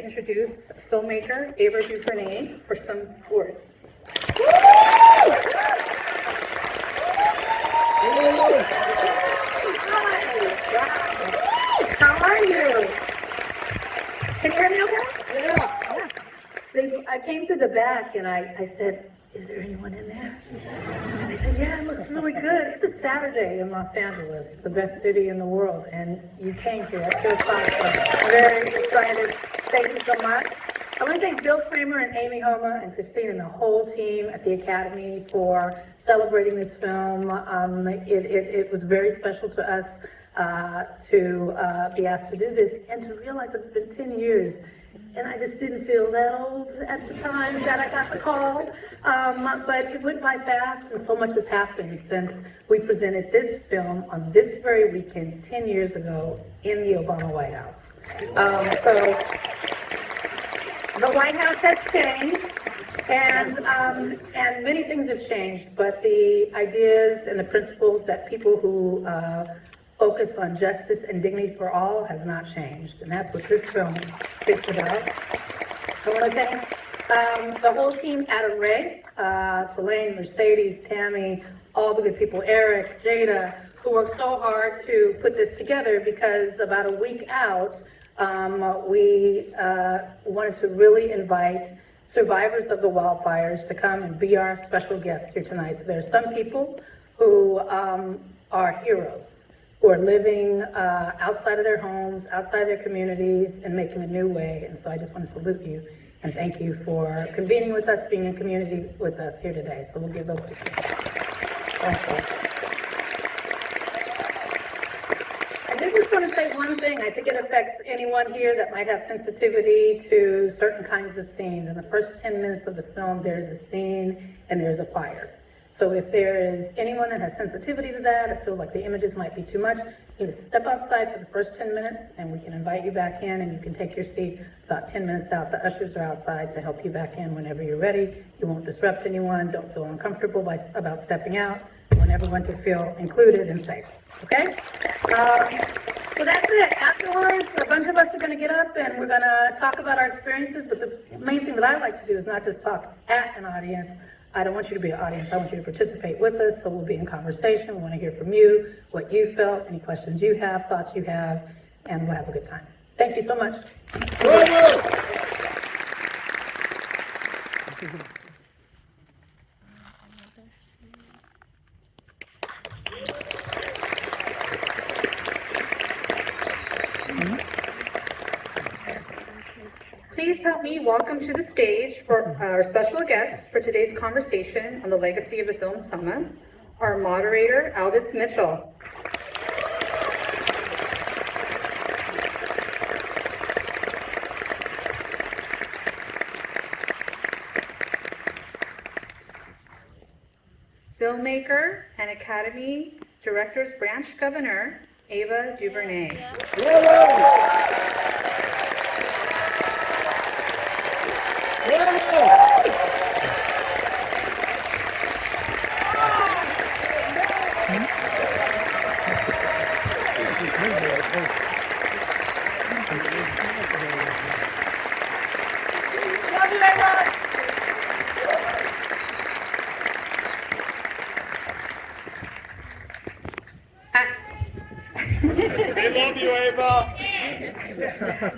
introduce filmmaker Ava DuVernay for some words. How are you? Can you hear me okay? Yeah. I came to the back and I said, is there anyone in there? And they said, yeah, it looks really good. It's a Saturday in Los Angeles, the best city in the world, and you came here at 2 o'clock, so I'm very excited. Thank you so much. I want to thank Bill Kramer and Amy Homa and Christine and the whole team at the Academy for celebrating this film. It was very special to us to be asked to do this and to realize it's been 10 years. And I just didn't feel that old at the time that I got the call. But it went by fast, and so much has happened since we presented this film on this very weekend 10 years ago in the Obama White House. So the White House has changed, and many things have changed, but the ideas and the principles that people who focus on justice and dignity for all has not changed, and that's what this film speaks about. I want to thank the whole team, Adam Ray, Tulane, Mercedes, Tammy, all the good people, Eric, Jada, who worked so hard to put this together, because about a week out, we wanted to really invite survivors of the wildfires to come and be our special guests here tonight. So there are some people who are heroes, who are living outside of their homes, outside of their communities, and making a new way. And so I just want to salute you and thank you for convening with us, being in community with us here today. So we'll give those to you. Thank you. I did just want to say one thing. I think it affects anyone here that might have sensitivity to certain kinds of scenes. In the first 10 minutes of the film, there's a scene and there's a fire. So if there is anyone that has sensitivity to that, it feels like the images might be too much, you can step outside for the first 10 minutes and we can invite you back in, and you can take your seat about 10 minutes out. The ushers are outside to help you back in whenever you're ready. You won't disrupt anyone. Don't feel uncomfortable about stepping out. We want everyone to feel included and safe, okay? So that's it. Afterwards, a bunch of us are going to get up and we're going to talk about our experiences, but the main thing that I like to do is not just talk at an audience. I don't want you to be an audience. I want you to participate with us, so we'll be in conversation. We want to hear from you, what you felt, any questions you have, thoughts you have, and we'll have a good time. Thank you so much. Please help me welcome to the stage for our special guests for today's conversation on the legacy of the film Selma, our moderator, Elvis Mitchell. Filmmaker and Academy Directors Branch Governor, Ava DuVernay. I love you, Ava.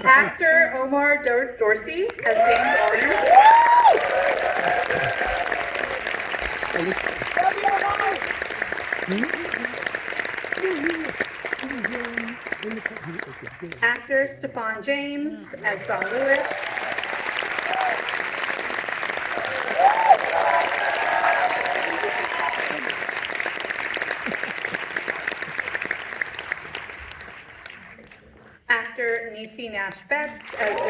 Actor Omar Dorsey as James Orange. Actor Stephan James as John Lewis. Actor Niecy Nash-Betts as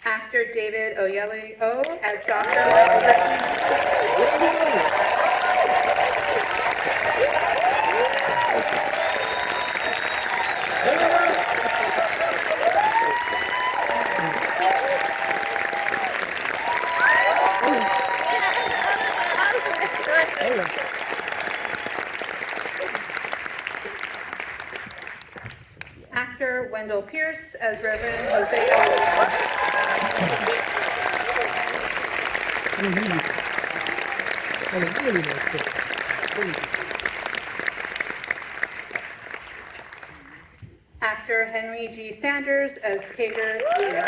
Actor David Oyelowo as Dr. Wendell Pierce as Reverend Jose Oyelowo. Actor Henry G. Sanders as Tager Lee.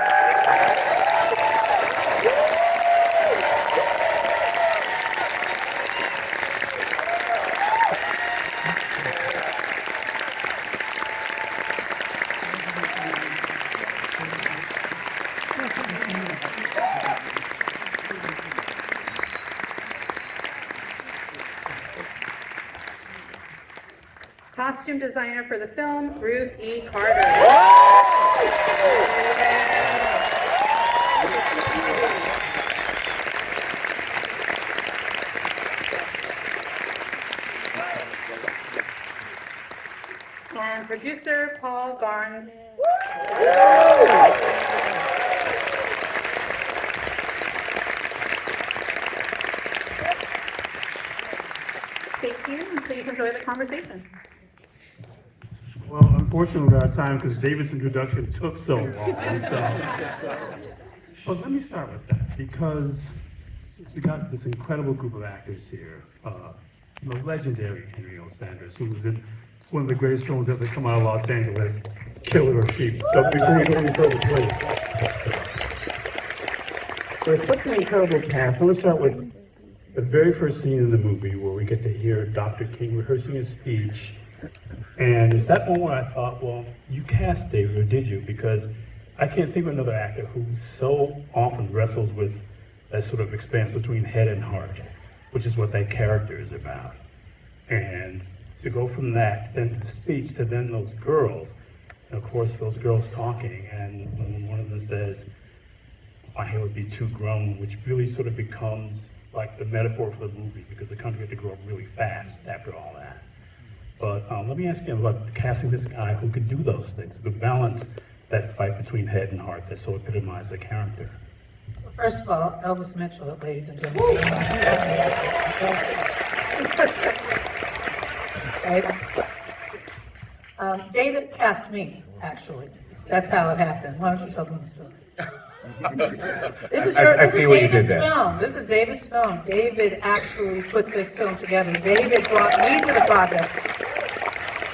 Costume designer for the film, Ruth E. Carter. And producer, Paul Garnes. Thank you, and please enjoy the conversation. Well, unfortunately, we're out of time because David's introduction took so long. Well, let me start with that because we got this incredible group of actors here. The legendary Henry O. Sanders, who was in one of the greatest films ever to come out of Los Angeles, Killer or Sheep. So before we go any further, please. So it's such an incredible cast. I'm going to start with the very first scene in the movie where we get to hear Dr. King rehearsing his speech. And it's that one where I thought, well, you cast David, or did you? Because I can't think of another actor who so often wrestles with that sort of expanse between head and heart, which is what that character is about. And to go from that, then to the speech, to then those girls, and of course those girls talking, and when one of them says, my hair would be too grown, which really sort of becomes like the metaphor for the movie, because the country had to grow up really fast after all that. But let me ask you about casting this guy who could do those things, who could balance that fight between head and heart that so epitomized the character. First of all, Elvis Mitchell, ladies and gentlemen. Right? David cast me, actually. That's how it happened. Why don't you tell them the story? This is David's film. This is David's film. David actually put this film together. David brought me to the project.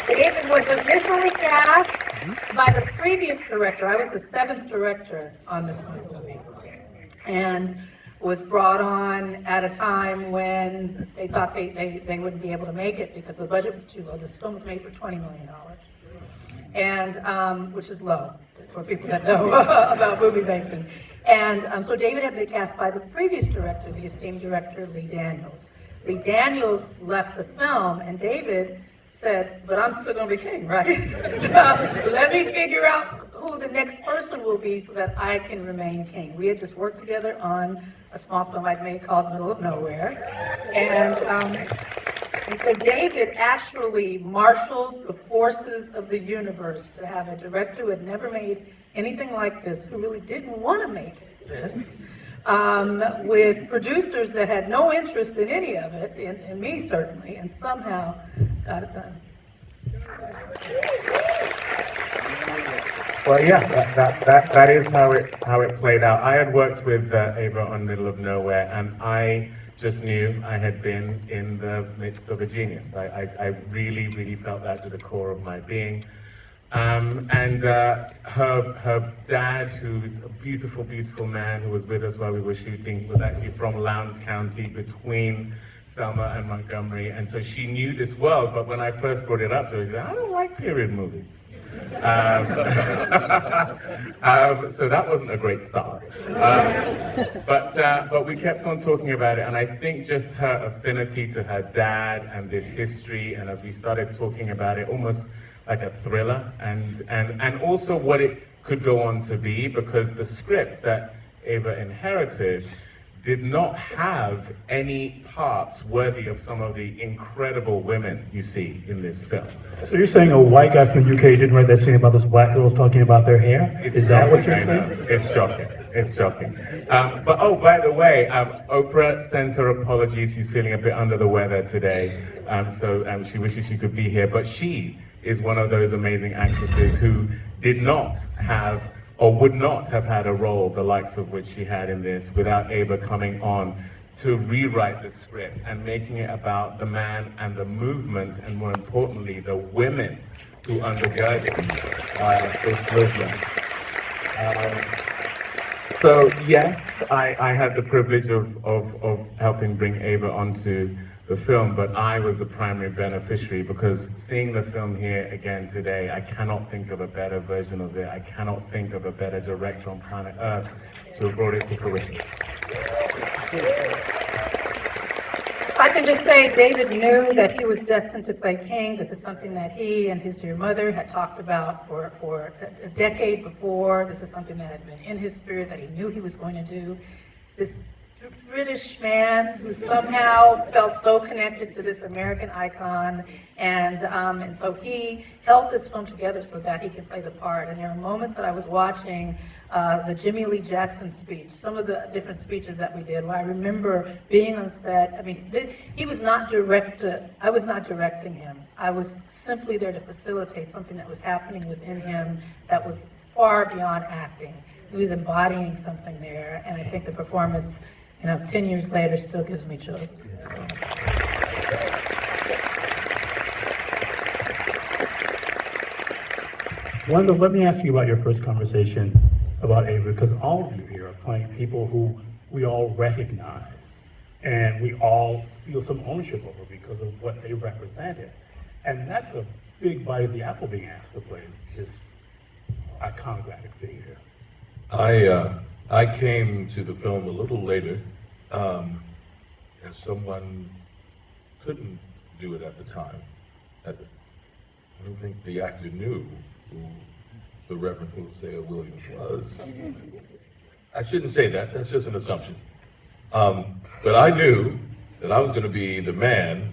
David was initially cast by the previous director. I was the 7th director on this movie, and was brought on at a time when they thought they wouldn't be able to make it because the budget was too low. This film was made for $20 million, and which is low for people that know about movie making. And so David had been cast by the previous director, the esteemed director, Lee Daniels. Lee Daniels left the film, and David said, but I'm still gonna be king, right? Let me figure out who the next person will be so that I can remain king. We had just worked together on a small film I'd made called Middle of Nowhere. And so David actually marshaled the forces of the universe to have a director who had never made anything like this, who really didn't want to make this, with producers that had no interest in any of it, in me certainly, and somehow got it done. Well, yeah, that is how it played out. I had worked with Ava on Middle of Nowhere, and I just knew I had been in the midst of a genius. I really, really felt that to the core of my being. And her dad, who's a beautiful, beautiful man who was with us while we were shooting, was actually from Lowndes County between Selma and Montgomery. And so she knew this world, but when I first brought it up to her, she said, I don't like period movies. So that wasn't a great start. But we kept on talking about it, and I think just her affinity to her dad and this history, and as we started talking about it, almost like a thriller, and also what it could go on to be, because the script that Ava inherited did not have any parts worthy of some of the incredible women you see in this film. So you're saying a white guy from the UK didn't write that scene about those black girls talking about their hair? Is that what you're saying? It's shocking. It's shocking. But oh, by the way, Oprah sends her apologies. She's feeling a bit under the weather today, so she wishes she could be here. But she is one of those amazing actresses who did not have or would not have had a role the likes of which she had in this without Ava coming on to rewrite the script and making it about the man and the movement, and more importantly, the women who undergirded this movement. So yes, I had the privilege of helping bring Ava onto the film, but I was the primary beneficiary, because seeing the film here again today, I cannot think of a better version of it. I cannot think of a better director on planet Earth to have brought it to fruition. I can just say David knew that he was destined to play King. This is something that he and his dear mother had talked about for a decade before. This is something that had been in his spirit, that he knew he was going to do. This British man who somehow felt so connected to this American icon, and so he held this film together so that he could play the part. And there are moments that I was watching the Jimmy Lee Jackson speech, some of the different speeches that we did, where I remember being on set. I mean, he was not I was not directing him. I was simply there to facilitate something that was happening within him that was far beyond acting. He was embodying something there, and I think the performance, 10 years later, still gives me chills. Wendell, let me ask you about your first conversation about Ava, because all of you here are playing people who we all recognize, and we all feel some ownership over because of what they represented. And that's a big bite of the apple, being asked to play this iconographic figure. I came to the film a little later, as someone couldn't do it at the time. I don't think the actor knew who the Reverend Hosea Williams was. I shouldn't say that, that's just an assumption. But I knew that I was going to be the man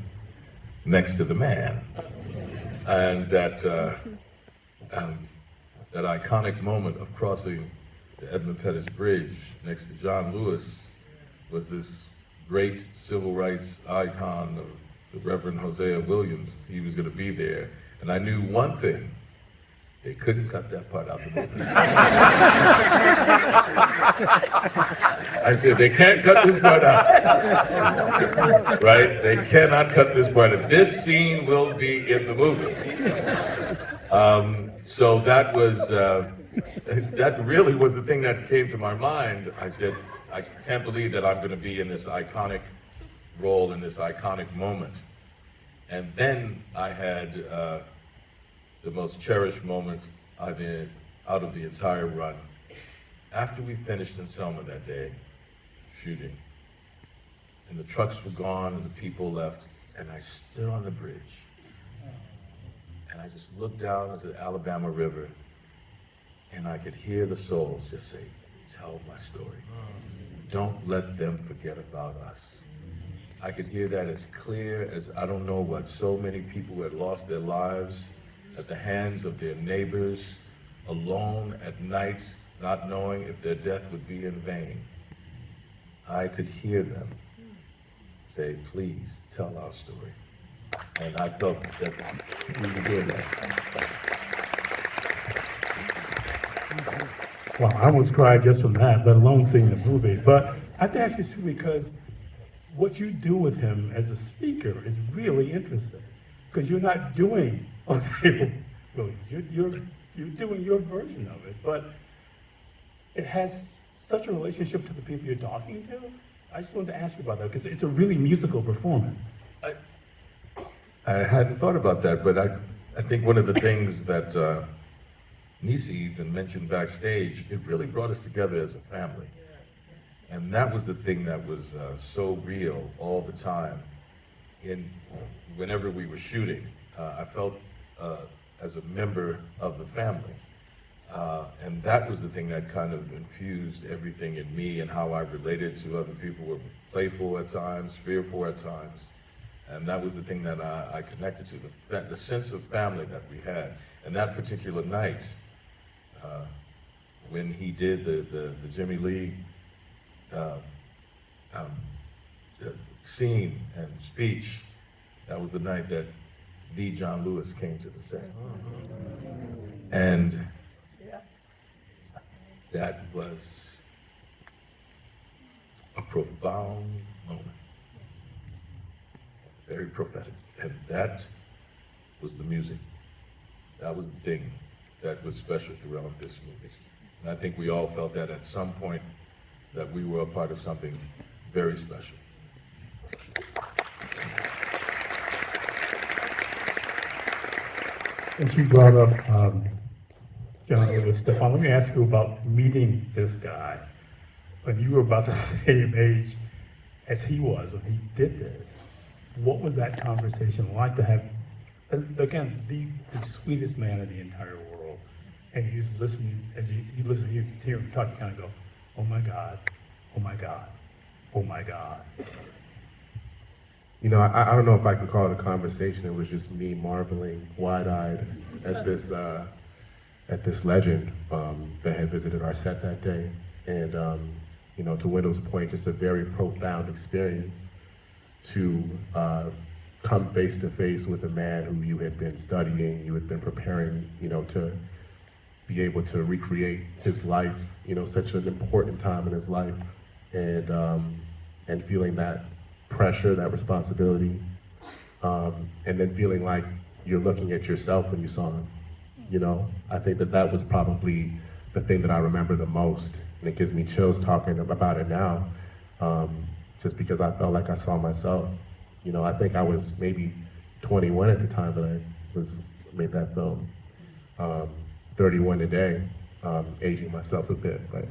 next to the man. And that iconic moment of crossing the Edmund Pettus Bridge next to John Lewis was this great civil rights icon of the Reverend Hosea Williams. He was going to be there. And I knew one thing: they couldn't cut that part out the movie. I said, they can't cut this part out. Right? They cannot cut this part out. This scene will be in the movie. So that was, that really was the thing that came to my mind. I said, I can't believe that I'm going to be in this iconic role, in this iconic moment. And then I had the most cherished moment out of the entire run. After we finished in Selma that day, shooting, and the trucks were gone and the people left, and I stood on the bridge, and I just looked down into the Alabama River, and I could hear the souls just say, tell my story. Don't let them forget about us. I could hear that as clear as I don't know what. So many people who had lost their lives at the hands of their neighbors, alone at night, not knowing if their death would be in vain. I could hear them say, please tell our story. And I felt that we were doing that. Wow, I almost cried just from that, let alone seeing the movie. But I have to ask you too, because what you do with him as a speaker is really interesting. Because you're not doing Hosea Williams, you're doing your version of it, but it has such a relationship to the people you're talking to. I just wanted to ask you about that, because it's a really musical performance. I hadn't thought about that, but I think one of the things that Niecy even mentioned backstage, it really brought us together as a family. And that was the thing that was so real all the time. Whenever we were shooting, I felt as a member of the family. And that was the thing that kind of infused everything in me and how I related to other people. Were playful at times, fearful at times. And that was the thing that I connected to, the sense of family that we had. And that particular night, when he did the Jimmy Lee scene and speech, that was the night that the John Lewis came to the set. And that was a profound moment, very prophetic, and that was the music. That was the thing that was special throughout this movie. And I think we all felt that at some point, that we were a part of something very special. Since you brought up John Lewis, Stephan, let me ask you about meeting this guy when you were about the same age as he was when he did this. What was that conversation like to have, again, the sweetest man in the entire world, and he's listening, as you listen, you hear him talk, you kind of go, oh my God, oh my God, oh my God. You know, I don't know if I could call it a conversation. It was just me marveling wide-eyed at this legend that had visited our set that day. And you know, to Wendell's point, just a very profound experience to come face to face with a man who you had been studying, you had been preparing, you know, to be able to recreate his life. You know, such an important time in his life, and feeling that pressure, that responsibility, and then feeling like you're looking at yourself when you saw him. You know, I think that was probably the thing that I remember the most, and it gives me chills talking about it now, just because I felt like I saw myself. You know, I think I was maybe 21 at the time that I made that film. 31 today, aging myself a bit, but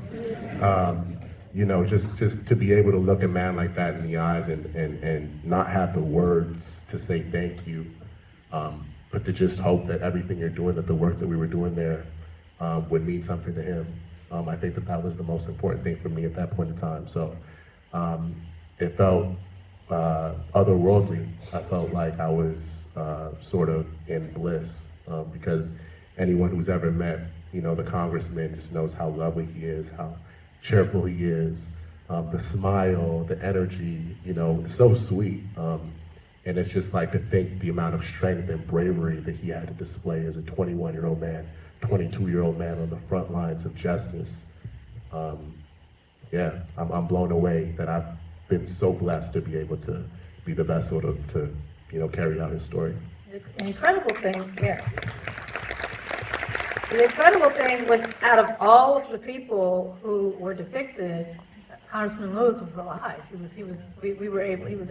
you know, just to be able to look a man like that in the eyes and not have the words to say thank you, but to just hope that everything you're doing, that the work that we were doing there would mean something to him. I think that was the most important thing for me at that point in time. So it felt otherworldly. I felt like I was sort of in bliss, because anyone who's ever met, you know, the congressman just knows how lovely he is, how cheerful he is, the smile, the energy, you know, it's so sweet. And it's just like to think the amount of strength and bravery that he had to display as a 21-year-old man, 22-year-old man on the front lines of justice. Yeah, I'm blown away that I've been so blessed to be able to be the vessel to you know, carry out his story. The incredible thing, yes. The incredible thing was, out of all of the people who were depicted, Congressman Lewis was alive. He was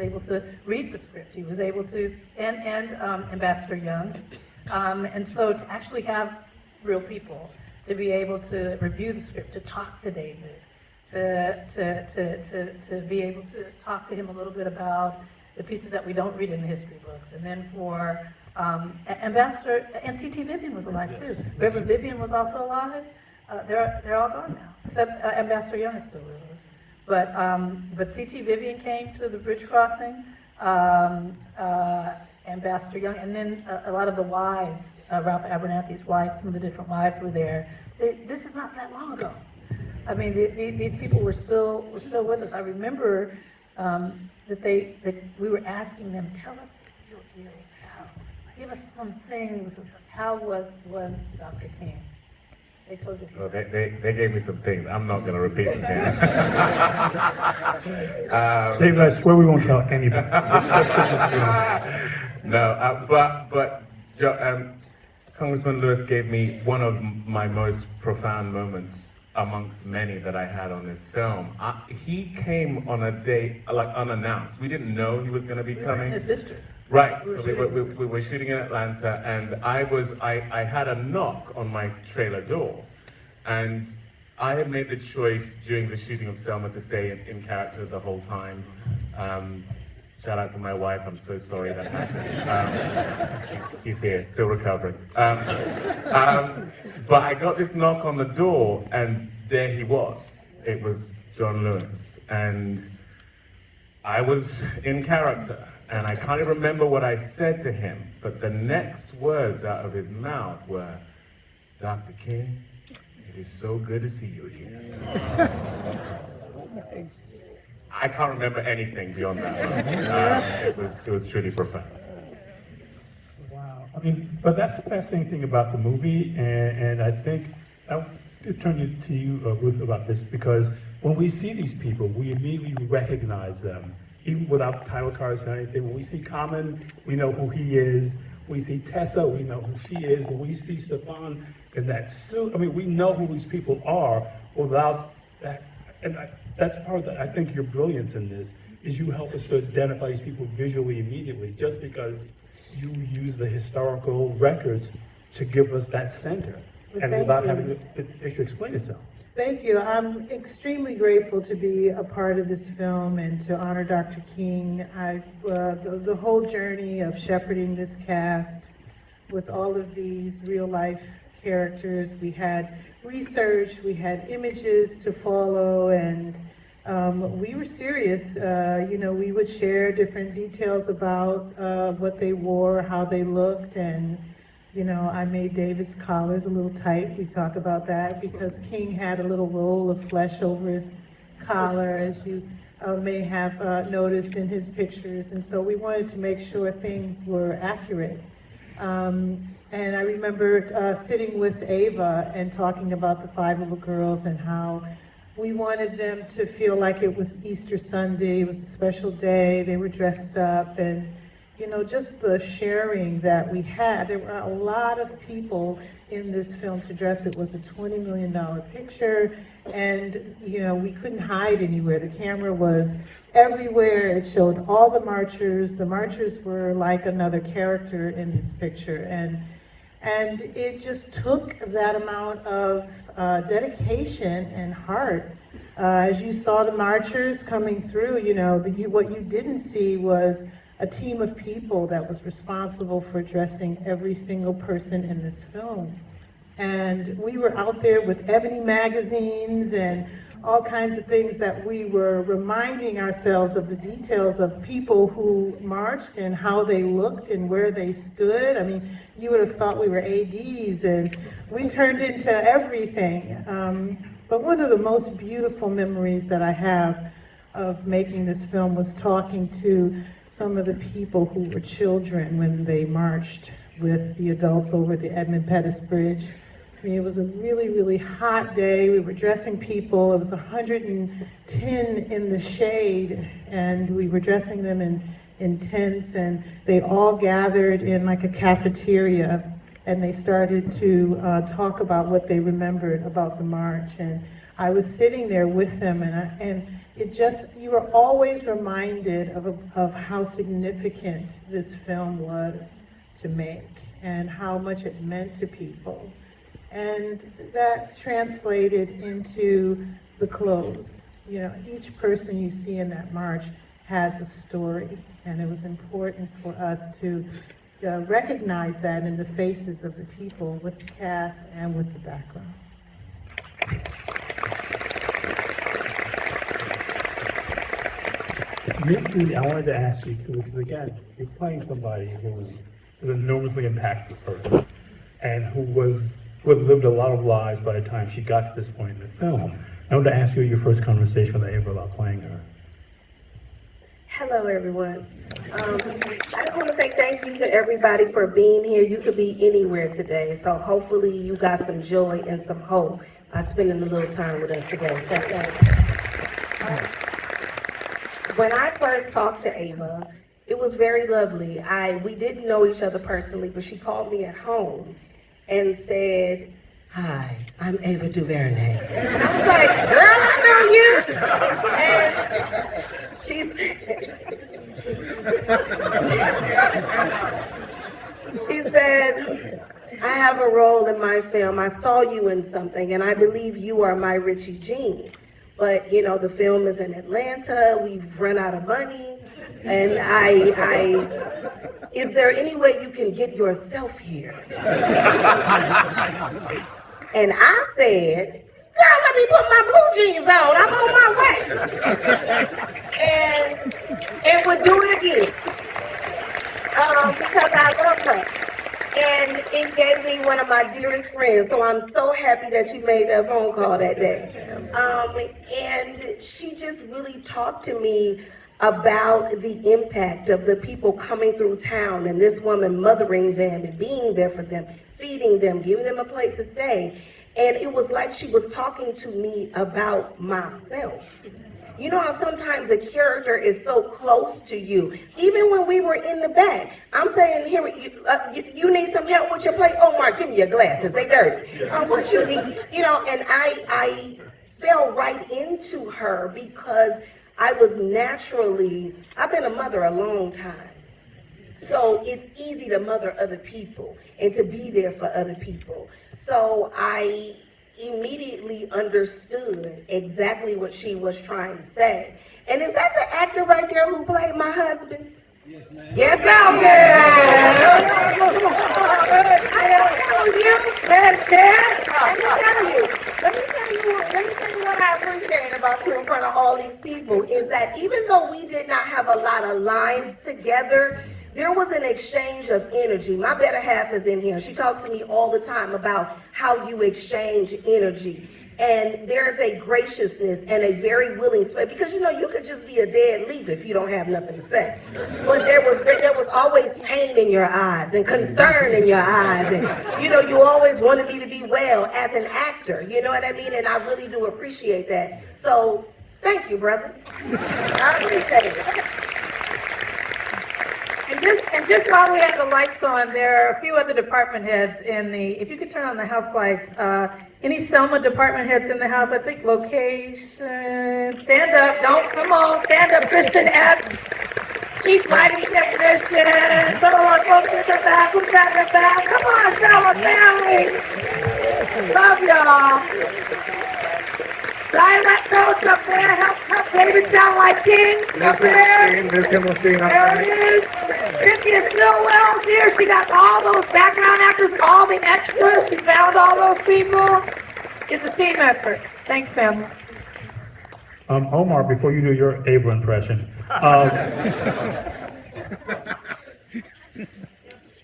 able to read the script. He was able to, and Ambassador Young, and so to actually have real people, to be able to review the script, to talk to David, to be able to talk to him a little bit about the pieces that we don't read in the history books, and then for Ambassador, and C.T. Vivian was alive too. Reverend Vivian was also alive. They're all gone now, except Ambassador Young is still with us. But C.T. Vivian came to the bridge crossing, Ambassador Young, and then a lot of the wives, Ralph Abernathy's wives, some of the different wives were there. This is not that long ago. I mean, these people were still with us. I remember that we were asking them, tell us the real deal. Give us some things. How was Dr. King? They told you. Well, they gave me some things. I'm not going to repeat them here. David, I swear we won't tell anybody. No, but Congressman Lewis gave me one of my most profound moments amongst many that I had on this film. He came on a day, like, unannounced. We didn't know he was going to be coming. In his district. Right, so we were shooting in Atlanta, and I had a knock on my trailer door, and I had made the choice during the shooting of Selma to stay in character the whole time. Shout out to my wife, I'm so sorry that happened. She's here, still recovering. But I got this knock on the door, and there he was. It was John Lewis, and I was in character. And I can't even remember what I said to him, but the next words out of his mouth were, Dr. King, it is so good to see you again. I can't remember anything beyond that. It was truly profound. Wow. I mean, but that's the fascinating thing about the movie, and I think to turn to you, Ruth, about this, because when we see these people, we immediately recognize them, even without title cards or anything. When we see Common, we know who he is. We see Tessa, we know who she is. When we see Stephan in that suit, I mean, we know who these people are without that. And that's part of I think your brilliance in this, is you help us to identify these people visually immediately, just because you use the historical records to give us that center, and without having the picture explain itself. Thank you. I'm extremely grateful to be a part of this film and to honor Dr. King. The whole journey of shepherding this cast with all of these real-life characters. We had research, we had images to follow, and we were serious. We would share different details about what they wore, how they looked, and I made David's collars a little tight. We talk about that because King had a little roll of flesh over his collar, as you may have noticed in his pictures. And so we wanted to make sure things were accurate. And I remember sitting with Ava and talking about the 5 little girls and how we wanted them to feel like it was Easter Sunday. It was a special day. They were dressed up, and just the sharing that we had. There were a lot of people in this film to dress. It was a $20 million picture, and we couldn't hide anywhere. The camera was everywhere. It showed all the marchers. The marchers were like another character in this picture, and it just took that amount of dedication and heart. As you saw the marchers coming through, what you didn't see was a team of people that was responsible for dressing every single person in this film. And we were out there with ebony magazines and all kinds of things that we were reminding ourselves of the details of people who marched and how they looked and where they stood. I mean, you would have thought we were ADs, and we turned into everything. But one of the most beautiful memories that I have of making this film was talking to some of the people who were children when they marched with the adults over the Edmund Pettus Bridge. I mean, it was a really, really hot day. We were dressing people. It was 110 in the shade, and we were dressing them in tents, and they all gathered in like a cafeteria, and they started to talk about what they remembered about the march. And I was sitting there with them, and you were always reminded of how significant this film was to make and how much it meant to people. And that translated into the clothes. Each person you see in that march has a story, and it was important for us to recognize that in the faces of the people with the cast and with the background. Niecy, I wanted to ask you too, because again, you're playing somebody who is an enormously impactful person, and who had lived a lot of lives by the time she got to this point in the film. I wanted to ask you your first conversation with Ava about playing her. Hello, everyone. I just want to say thank you to everybody for being here. You could be anywhere today, so hopefully you got some joy and some hope by spending a little time with us today. So thank you. When I first talked to Ava, it was very lovely. We didn't know each other personally, but she called me at home and said, "Hi, I'm Ava DuVernay." And I was like, "Girl, I know you." And she said, "I have a role in my film. I saw you in something, and I believe you are my Richie Jean. But, the film is in Atlanta. We've run out of money. And is there any way you can get yourself here?" And I said, "Girl, let me put my blue jeans on. I'm on my way." And would do it again. Because I love her. And it gave me one of my dearest friends. So I'm so happy that you made that phone call that day. And she just really talked to me about the impact of the people coming through town, and this woman mothering them and being there for them, feeding them, giving them a place to stay. And it was like she was talking to me about myself. You know how sometimes a character is so close to you. Even when we were in the back, I'm saying, here, you need some help with your plate? Omar, give me your glasses, they dirty. What you need? You know, and I fell right into her because I was naturally, I've been a mother a long time. So it's easy to mother other people and to be there for other people. So I immediately understood exactly what she was trying to say. And is that the actor right there who played my husband? Yes, ma'am. Yes, ma'am. Let me tell you what I appreciate about you in front of all these people is that even though we did not have a lot of lines together, there was an exchange of energy. My better half is in here. She talks to me all the time about how you exchange energy. And there's a graciousness and a very willing spirit, because you know you could just be a dead leaf if you don't have nothing to say. But there was always pain in your eyes and concern in your eyes, and you know you always wanted me to be well as an actor. You know what I mean? And I really do appreciate that. So thank you, brother. I appreciate it. And just while we have the lights on, there are a few other department heads in the, if you could turn on the house lights, any Selma department heads in the house? I think location, stand up, come on, stand up, Christian F, Chief Lighting Technician, some of our folks in the back, who's got the back? Come on, Selma family, love y'all. Silent notes up there, help David sound like King, up there. There it is. Cynthia Stillwell's here. She got all those background actors, all the extras. She found all those people. It's a team effort. Thanks, family. Omar, before you do your Ava impression,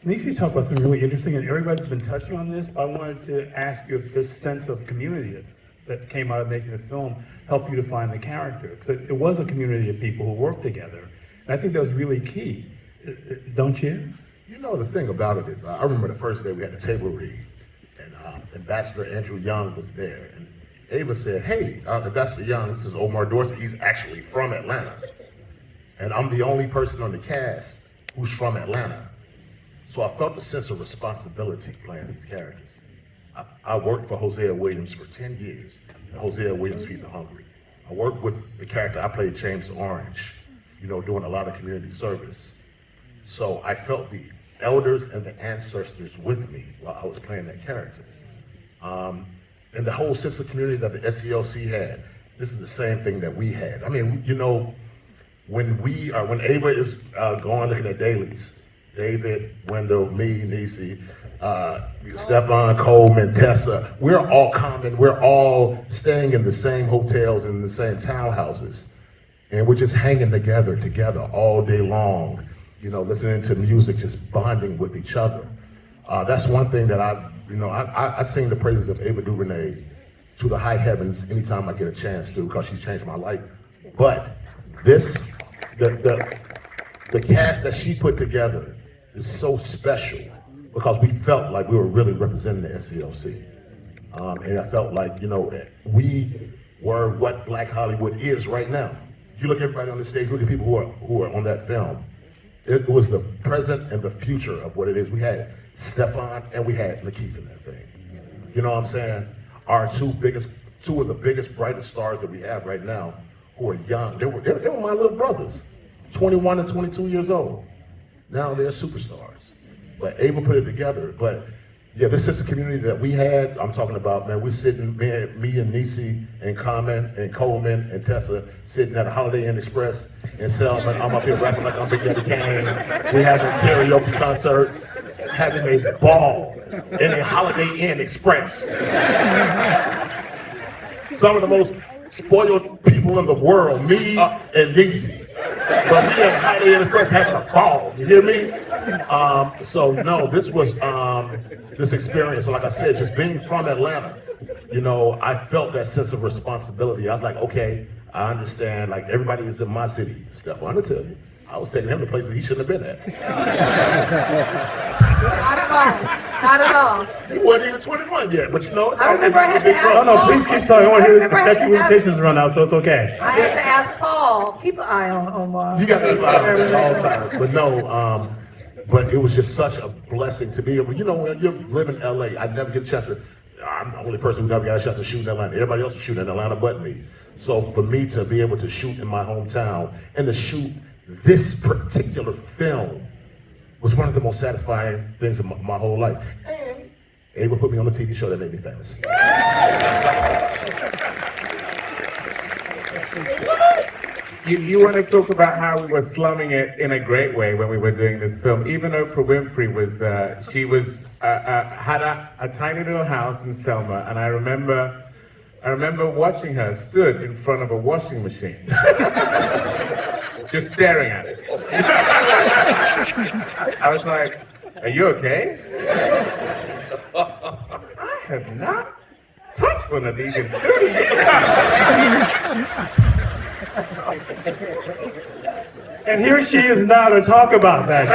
Niecy talked about something really interesting, and everybody's been touching on this. I wanted to ask you if this sense of community that came out of making the film helped you to find the character, because it was a community of people who worked together, and I think that was really key. Don't you? You know, the thing about it is, I remember the first day we had the table read, and Ambassador Andrew Young was there, and Ava said, hey, Ambassador Young, this is Omar Dorsey, he's actually from Atlanta. And I'm the only person on the cast who's from Atlanta. So I felt a sense of responsibility playing these characters. I worked for Hosea Williams for 10 years, and Hosea Williams Feed the Hungry. I worked with the character, I played James Orange, you know, doing a lot of community service. So I felt the elders and the ancestors with me while I was playing that character. And the whole sense of community that the SCLC had, this is the same thing that we had. I mean, you know, when Ava is going looking at dailies, David, Wendell, me, Niecy, Stephan, Coleman, Tessa, we're all common, we're all staying in the same hotels and the same townhouses. And we're just hanging together all day long, you know, listening to music, just bonding with each other. That's one thing that I sing the praises of Ava DuVernay to the high heavens anytime I get a chance to, because she's changed my life. But this, the cast that she put together is so special because we felt like we were really representing the SCLC. And I felt like, you know, we were what Black Hollywood is right now. You look at everybody on the stage, look at people who are on that film. It was the present and the future of what it is. We had Stephan and we had Lakeith in that thing. You know what I'm saying? Our two of the biggest, brightest stars that we have right now, who are young. They were my little brothers, 21 and 22 years old. Now they're superstars. But Ava put it together. But yeah, this is a community that we had. I'm talking about, man, we're sitting, me and Niecy and Carmen and Coleman and Tessa sitting at a Holiday Inn Express in Selma. I'm up here rapping like I'm Big Daddy Kane. We're having karaoke concerts, having a ball in a Holiday Inn Express. Some of the most spoiled people in the world, me and Niecy. But me and Holiday Inn Express having a ball, you hear me? So no, this was this experience, like I said, just being from Atlanta, you know, I felt that sense of responsibility. I was like, okay, I understand, like everybody is in my city, Stephan, to tell you, I was taking him to places he shouldn't have been at. Not at all, not at all. He wasn't even 21 yet, but you know, it's I all remember I had to ask Oh, no, please keep talking. I want to hear the I remember I had statute of to ask- limitations run out, so it's okay. I had to ask Paul, keep an eye on Omar. You got to be at all times. But no, but it was just such a blessing to be able, you know, when you live in LA, I never get a chance to, I'm the only person who never got a chance to shoot in Atlanta. Everybody else was shooting in Atlanta but me. So for me to be able to shoot in my hometown and to shoot this particular film was one of the most satisfying things of my whole life. And Ava put me on a TV show that made me famous. You want to talk about how we were slumming it in a great way when we were doing this film. Even Oprah Winfrey was, she was, had a tiny little house in Selma, and I remember watching her stood in front of a washing machine, just staring at it. I was like, are you okay? I have not touched one of these in 30 years. And here she is now to talk about that.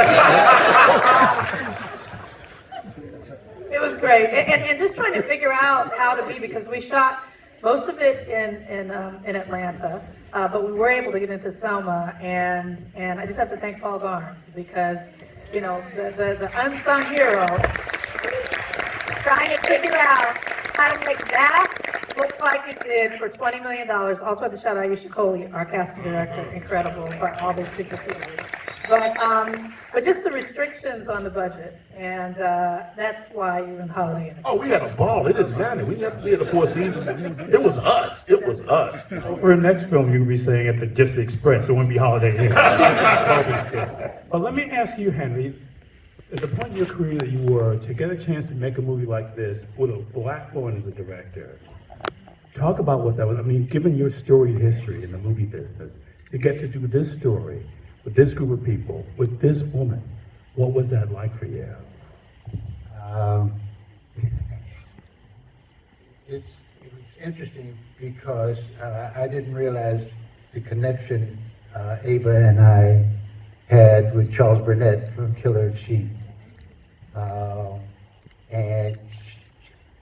It was great, and just trying to figure out how to be, because we shot most of it in Atlanta, but we were able to get into Selma, and I just have to thank Paul Garnes, because, you know, the unsung hero, trying to figure out how to make that look like it did for $20 million. Also had to shout out Aisha Coley, our casting director, incredible, but all those people too. But just the restrictions on the budget, and that's why you're in Holiday Inn. Oh, we had a ball. It didn't matter. We never did the 4 seasons. It was us. It was us. For the next film, you'll be staying at the District Express. It won't be Holiday Inn. But let me ask you, Henry, at the point in your career that you were, to get a chance to make a movie like this with a black woman as a director, talk about what that was. I mean, given your storied history in the movie business, to get to do this story with this group of people, with this woman, what was that like for you? It was interesting because I didn't realize the connection Ava and I had with Charles Burnett from Killer of Sheep. And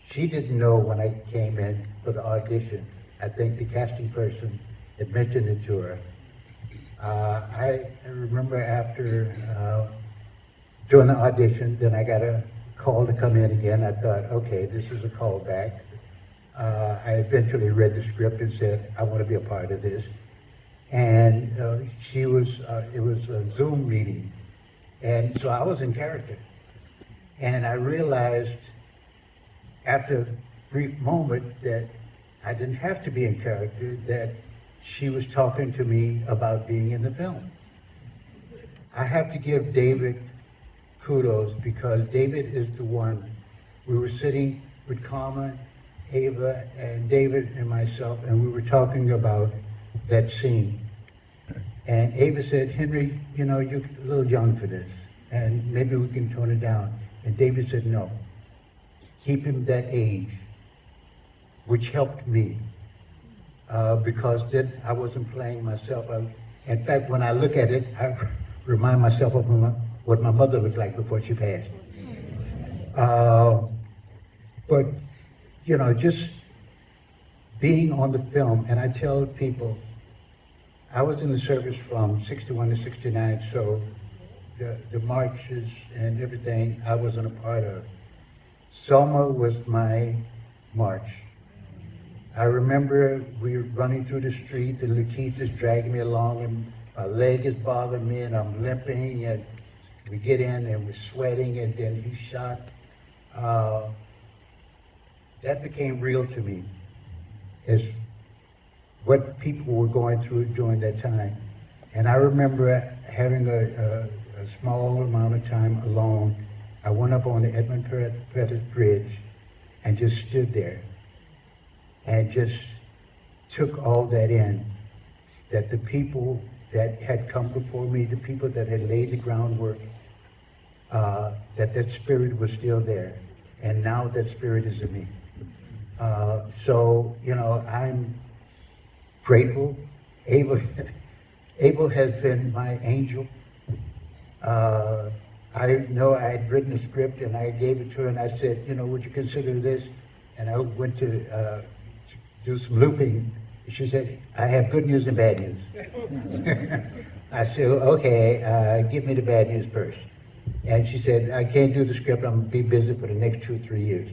she didn't know when I came in for the audition. I think the casting person had mentioned it to her. I remember after doing the audition, then I got a call to come in again. I thought, okay, this is a callback. I eventually read the script and said, I want to be a part of this. And it was a Zoom meeting. And so I was in character. And I realized after a brief moment that I didn't have to be in character, that she was talking to me about being in the film. I have to give David kudos, because David is the one. We were sitting with Carmen, Ava, and David and myself, and we were talking about that scene. And Ava said, Henry, you know, you're a little young for this, and maybe we can tone it down. And David said, no, keep him that age, which helped me. Because then I wasn't playing myself. In fact, when I look at it, I remind myself of what my mother looked like before she passed. But, you know, just being on the film, and I tell people, I was in the service from 61 to 69, so the marches and everything I wasn't a part of. Selma was my march. I remember we were running through the street and Lakeith is dragging me along and my leg is bothering me and I'm limping, and we get in and we're sweating, and then he shot. That became real to me, as what people were going through during that time. And I remember having a small amount of time alone. I went up on the Edmund Pettus Bridge and just stood there and just took all that in, that the people that had come before me, the people that had laid the groundwork, that spirit was still there. And now that spirit is in me. So, you know, I'm grateful. Ava Abel has been my angel. I know I had written a script and I gave it to her and I said, you know, would you consider this? And I went to do some looping. She said, I have good news and bad news. I said, okay, give me the bad news first. And she said, I can't do the script, I'm gonna be busy for the next 2 or 3 years.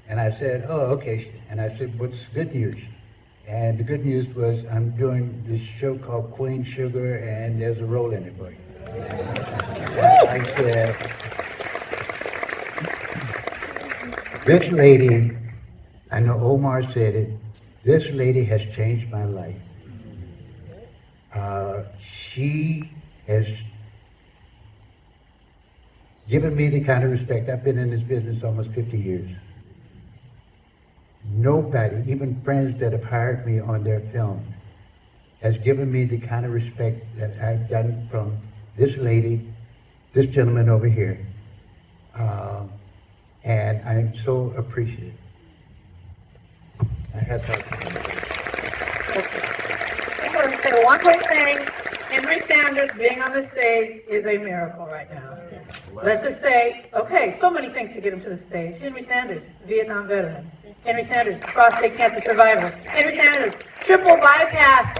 And I said, oh, okay. And I said, what's the good news? And the good news was I'm doing this show called Queen Sugar and there's a role in it for you. I said, this lady, I know Omar said it, this lady has changed my life. She has given me the kind of respect. I've been in this business almost 50 years. Nobody, even friends that have hired me on their film, has given me the kind of respect that I've done from this lady, this gentleman over here. And I'm so appreciative. I have to. I want to say one quick thing. Henry Sanders being on the stage is a miracle right now. Let's just say, okay, so many things to get him to the stage. Henry Sanders, Vietnam veteran. Henry Sanders, prostate cancer survivor. Henry Sanders, triple bypass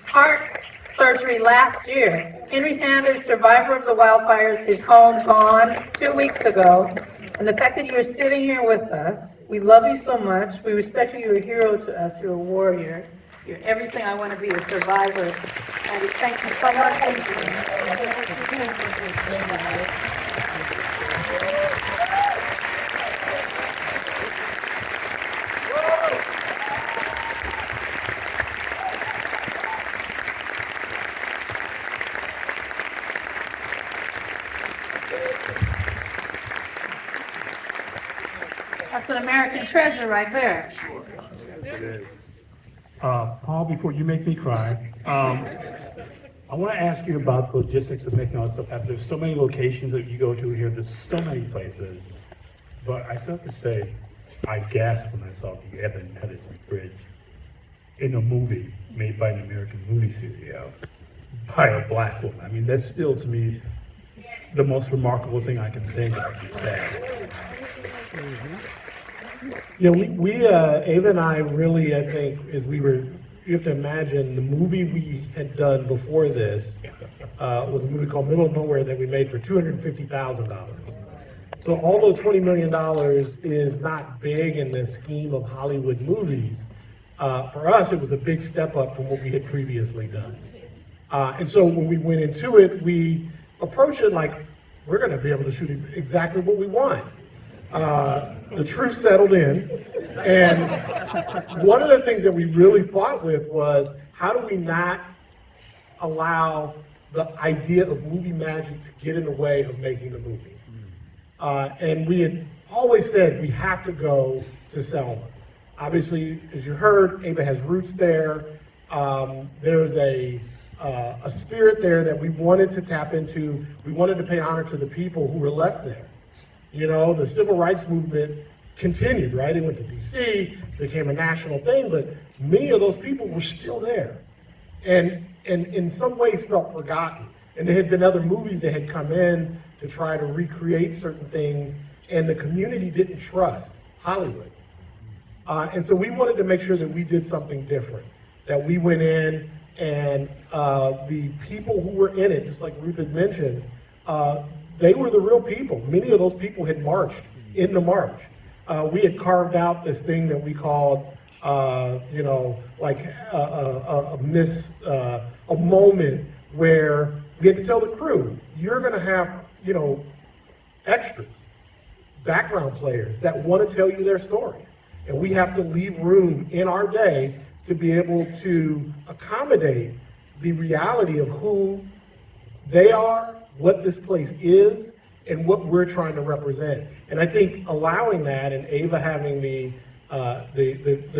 heart surgery last year. Henry Sanders, survivor of the wildfires, his home gone 2 weeks ago. And the fact that you are sitting here with us, we love you so much. We respect you. You're a hero to us. You're a warrior. You're everything I want to be, a survivor. And we thank you so much. That's an American treasure right there. Paul, before you make me cry, I want to ask you about the logistics of making all this stuff happen. There's so many locations that you go to here. There's so many places. But I still have to say, I gasped when I saw the Evan Pettis Bridge in a movie made by an American movie studio by a black woman. I mean, that's still, to me, the most remarkable thing I can think of to say. You know, Ava and I really, I think, you have to imagine the movie we had done before this was a movie called Middle of Nowhere that we made for $250,000. So although $20 million is not big in the scheme of Hollywood movies, for us it was a big step up from what we had previously done. And so when we went into it, we approached it like, we're gonna be able to shoot exactly what we want. The truth settled in, and one of the things that we really fought with was, how do we not allow the idea of movie magic to get in the way of making the movie? And we had always said we have to go to Selma. Obviously, as you heard, Ava has roots there. There's a spirit there that we wanted to tap into. We wanted to pay honor to the people who were left there. You know, the civil rights movement continued, right? It went to DC, became a national thing, but many of those people were still there. And in some ways felt forgotten. And there had been other movies that had come in to try to recreate certain things, and the community didn't trust Hollywood. And so we wanted to make sure that we did something different, that we went in and the people who were in it, just like Ruth had mentioned, they were the real people. Many of those people had marched in the march. We had carved out this thing that we called, you know, like a moment where we had to tell the crew, you're gonna have, you know, extras, background players that want to tell you their story. And we have to leave room in our day to be able to accommodate the reality of who they are, what this place is, and what we're trying to represent. And I think allowing that, and Ava having the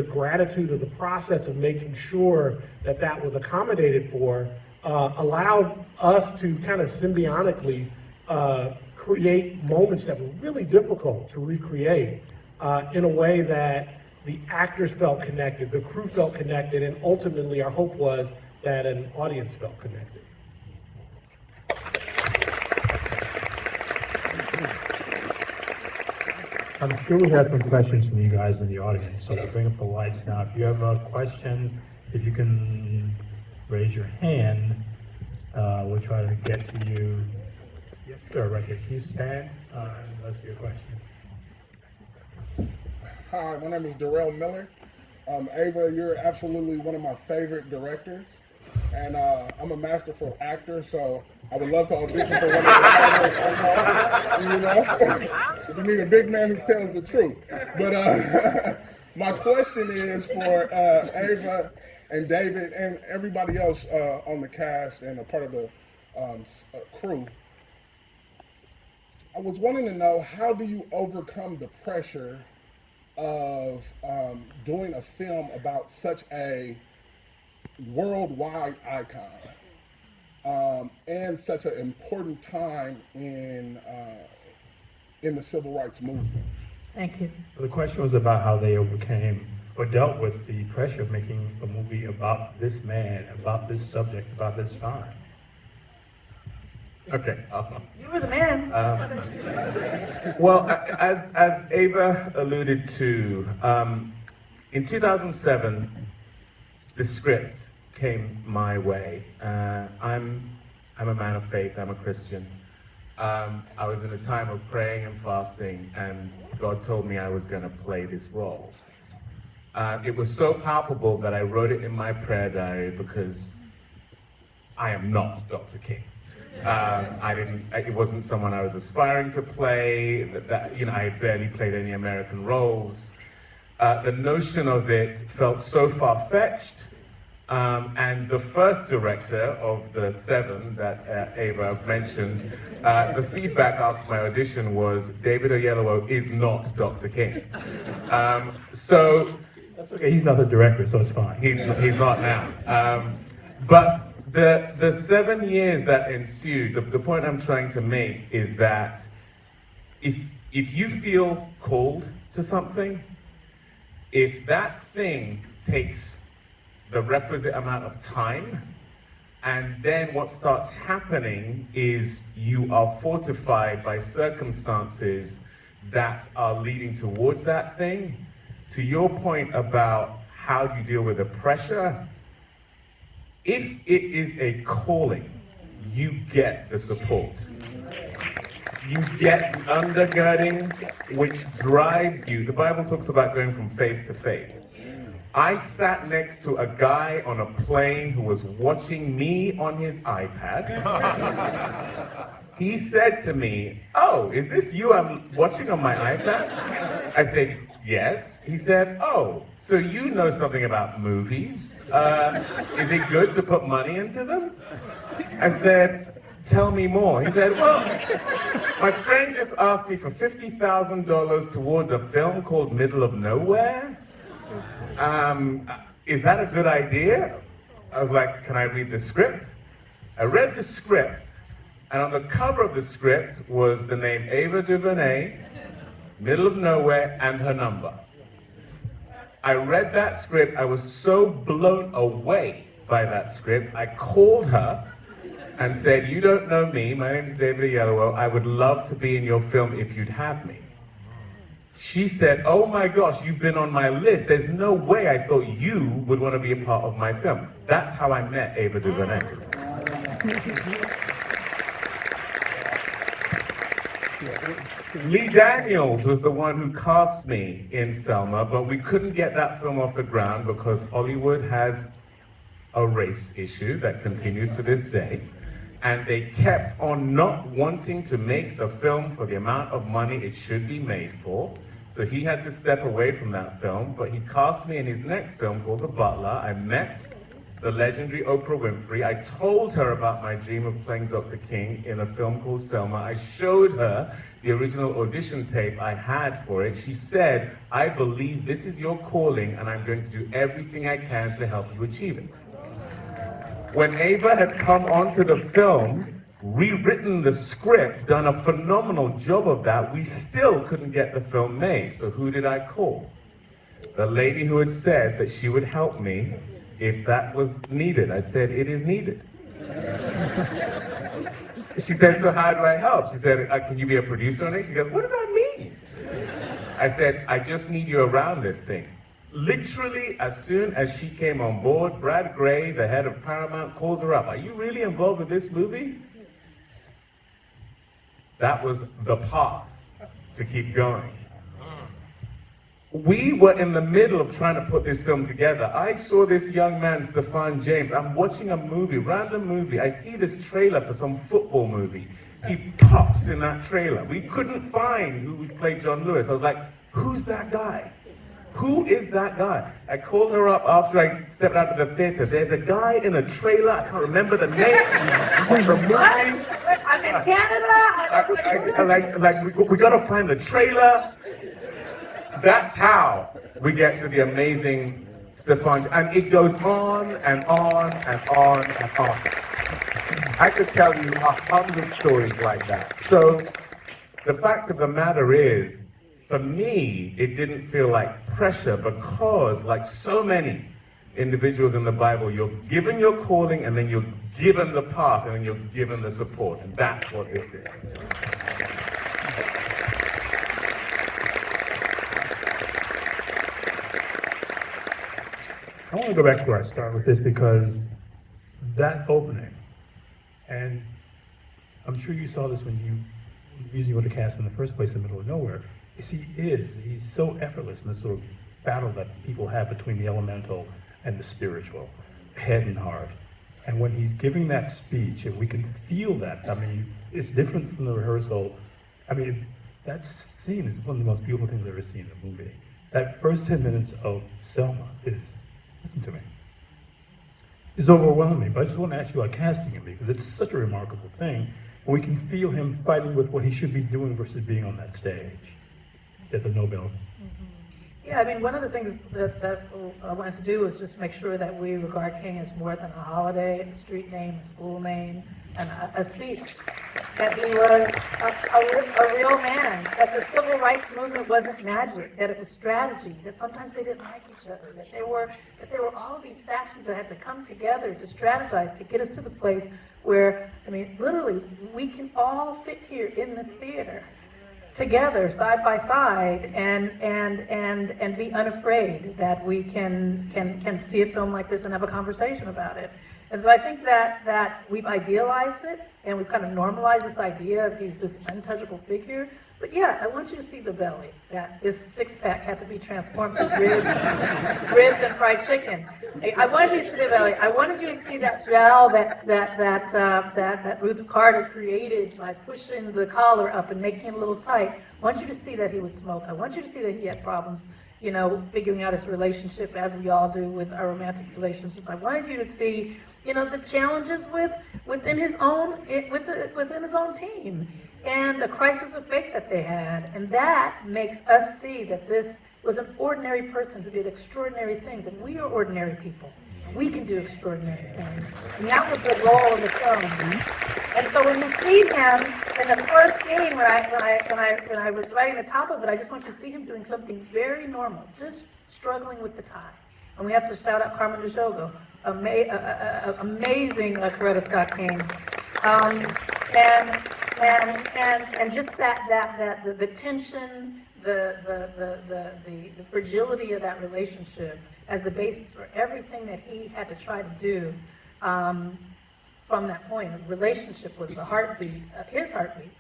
gratitude of the process of making sure that that was accommodated for, allowed us to kind of symbiotically create moments that were really difficult to recreate in a way that the actors felt connected, the crew felt connected, and ultimately our hope was that an audience felt connected. I'm sure we have some questions from you guys in the audience, so we'll bring up the lights now. If you have a question, if you can raise your hand, we'll try to get to you. Yes, sir, right here. Can you stand and let's see your question? Hi, my name is Darrell Miller. Ava, you're absolutely one of my favorite directors, and I'm a masterful actor, so I would love to audition for one of your you know? You need a big man who tells the truth. But my question is for Ava and David and everybody else on the cast and a part of the crew. I was wanting to know, how do you overcome the pressure of doing a film about such a worldwide icon and such an important time in the civil rights movement? Thank you. The question was about how they overcame or dealt with the pressure of making a movie about this man, about this subject, about this time. Okay. You were the man. Well, as Ava alluded to, in 2007, the script came my way. I'm a man of faith. I'm a Christian. I was in a time of praying and fasting, and God told me I was going to play this role. It was so palpable that I wrote it in my prayer diary because I am not Dr. King. It wasn't someone I was aspiring to play. I had barely played any American roles. The notion of it felt so far-fetched. And the first director of the 7 that Ava mentioned, the feedback after my audition was, David Oyelowo is not Dr. King. So that's okay, he's not the director, so it's fine. He's not now. But the 7 years that ensued, the point I'm trying to make is that if you feel called to something, if that thing takes the requisite amount of time, and then what starts happening is you are fortified by circumstances that are leading towards that thing. To your point about how do you deal with the pressure, if it is a calling, you get the support. You get the undergirding which drives you. The Bible talks about going from faith to faith. I sat next to a guy on a plane who was watching me on his iPad. He said to me, "Oh, is this you I'm watching on my iPad?" I said, "Yes." He said, "Oh, so you know something about movies? Is it good to put money into them?" I said, "Tell me more." He said, "Well, my friend just asked me for $50,000 towards a film called Middle of Nowhere. Is that a good idea?" I was like, "Can I read the script?" I read the script, and on the cover of the script was the name Ava DuVernay, Middle of Nowhere, and her number. I read that script. I was so blown away by that script. I called her and said, "You don't know me. My name is David Oyelowo. I would love to be in your film if you'd have me." She said, "Oh my gosh, you've been on my list. There's no way I thought you would want to be a part of my film." That's how I met Ava DuVernay. Lee Daniels was the one who cast me in Selma, but we couldn't get that film off the ground because Hollywood has a race issue that continues to this day. And they kept on not wanting to make the film for the amount of money it should be made for. So he had to step away from that film, but he cast me in his next film called The Butler. I met the legendary Oprah Winfrey. I told her about my dream of playing Dr. King in a film called Selma. I showed her the original audition tape I had for it. She said, "I believe this is your calling, and I'm going to do everything I can to help you achieve it." When Ava had come onto the film, rewritten the script, done a phenomenal job of that, we still couldn't get the film made. So who did I call? The lady who had said that she would help me if that was needed. I said, it is needed. She said, so how do I help? She said, can you be a producer on it? She goes, what does that mean? I said, I just need you around this thing. Literally, as soon as she came on board, Brad Gray, the head of Paramount, calls her up. Are you really involved with this movie? That was the path to keep going. We were in the middle of trying to put this film together. I saw this young man, Stephan James. I'm watching a movie, random movie. I see this trailer for some football movie. He pops in that trailer. We couldn't find who would play John Lewis. I was like, who's that guy? Who is that guy? I called her up after I stepped out of the theater. There's a guy in a trailer. I can't remember the name of the movie. I'm in Canada. We gotta find the trailer. That's how we get to the amazing Stephan, and it goes on and on and on and on. I could tell you 100 stories like that. So the fact of the matter is, for me, it didn't feel like pressure because, like so many individuals in the Bible, you're given your calling and then you're given the path and then you're given the support. And that's what this is. I want to go back to where I start with this because that opening, and I'm sure you saw this when you usually went to cast in the first place in the middle of nowhere, is he's so effortless in this sort of battle that people have between the elemental and the spiritual, head and heart. And when he's giving that speech, and we can feel that, I mean, it's different from the rehearsal. I mean, that scene is one of the most beautiful things I've ever seen in a movie. That first 10 minutes of Selma is, listen to me, is overwhelming. But I just want to ask you about casting him because it's such a remarkable thing. We can feel him fighting with what he should be doing versus being on that stage at the Nobel. Yeah, I mean, one of the things that I wanted to do was just make sure that we regard King as more than a holiday, a street name, a school name, and a speech. That he was a real man, that the civil rights movement wasn't magic, that it was strategy, that sometimes they didn't like each other, that there were all of these factions that had to come together to strategize to get us to the place where, I mean, literally, we can all sit here in this theater together, side by side, and be unafraid that we can see a film like this and have a conversation about it. And so I think that we've idealized it, and we've kind of normalized this idea of he's this untouchable figure. But yeah, I want you to see the belly. That this six-pack had to be transformed to ribs and fried chicken. I wanted you to see the belly. I wanted you to see that gel that Ruth Carter created by pushing the collar up and making it a little tight. I want you to see that he would smoke. I want you to see that he had problems, you know, figuring out his relationship, as we all do with our romantic relationships. I wanted you to see, you know, the challenges within his own team, and the crisis of faith that they had. And that makes us see that this was an ordinary person who did extraordinary things, and we are ordinary people. We can do extraordinary things. And that was the role of the film. And so when you see him in the first scene, when I was writing the top of it, I just want you to see him doing something very normal, just struggling with the tie. And we have to shout out Carmen DeJogo, amazing Coretta Scott King. And just the tension, the fragility of that relationship as the basis for everything that he had to try to do from that point. The relationship was the heartbeat, his heartbeat,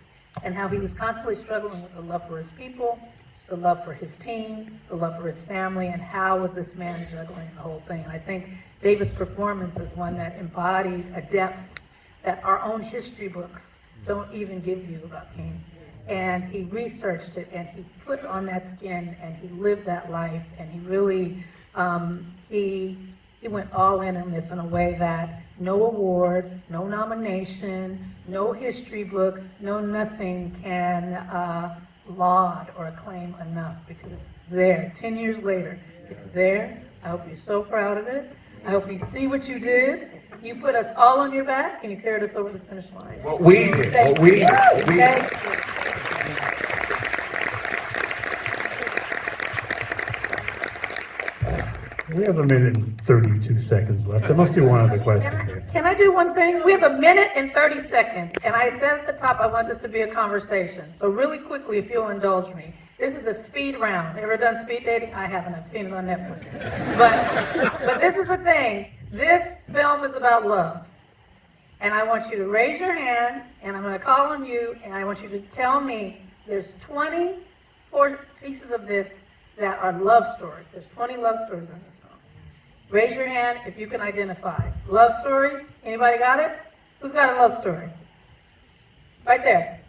and how he was constantly struggling with the love for his people, the love for his team, the love for his family, and how was this man juggling the whole thing. And I think David's performance is one that embodied a depth that our own history books don't even give you about King. And he researched it, and he put on that skin, and he lived that life, and he really, he went all in on this in a way that no award, no nomination, no history book, no nothing can laud or acclaim enough, because it's there. 10 years later, it's there. I hope you're so proud of it. I hope you see what you did. You put us all on your back, and you carried us over the finish line. What we did. Thank What we you. did. We Thank did. you. We have a minute and 32 seconds left. There must be one other question here. Can I do one thing? We have a minute and 30 seconds, and I said at the top I want this to be a conversation. So really quickly, if you'll indulge me, this is a speed round. Ever done speed dating? I haven't. I've seen it on Netflix. But this is the thing. This film is about love. And I want you to raise your hand, and I'm going to call on you, and I want you to tell me there's 24 pieces of this that are love stories. There's 20 love stories in this film. Raise your hand if you can identify. Love stories? Anybody got it? Who's got a love story? Right there.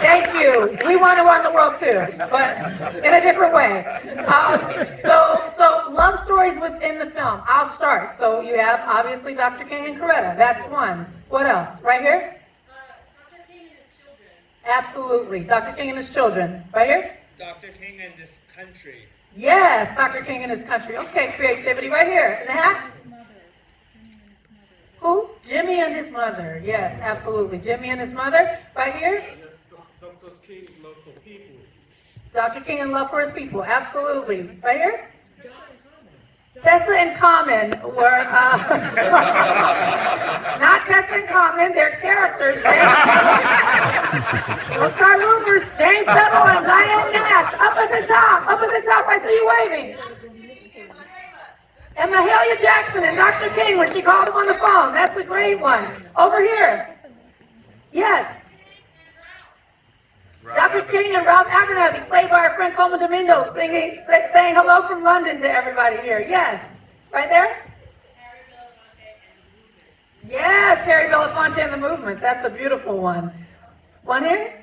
Thank you. We want to run the world too, but in a different way. So love stories within the film. I'll start. So you have obviously Dr. King and Coretta. That's one. What else? Right here? Dr. King and his children. Absolutely. Dr. King and his children. Right here? Dr. King and his country. Yes, Dr. King and his country. Okay, creativity right here. In the hat? Who? Jimmy and his mother. Yes, absolutely. Jimmy and his mother. Right here? Dr. King's love for people. Dr. King and love for his people. Absolutely. Right here? Tessa and Common were, not Tessa and Common, they're characters. Let's start movers. James Bevel and Diane Nash. Up at the top. I see you waving. And Mahalia Jackson and Dr. King when she called him on the phone. That's a great one. Over here. Yes. Dr. King and Ralph Abernathy, played by our friend Coleman Domingo, saying hello from London to everybody here. Yes. Right there? Yes, Harry Belafonte and the Movement. That's a beautiful one. One here?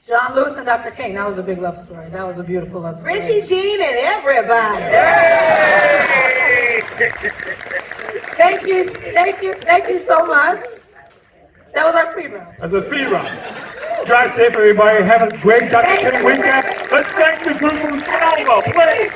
John Lewis and Dr. King. That was a big love story. That was a beautiful love story. Richie Jean and everybody. Thank you so much. That was our speed round. That's a speed run. Drive safe, everybody. Have a great Dr. King weekend. Let's thank the group from Selma. Play.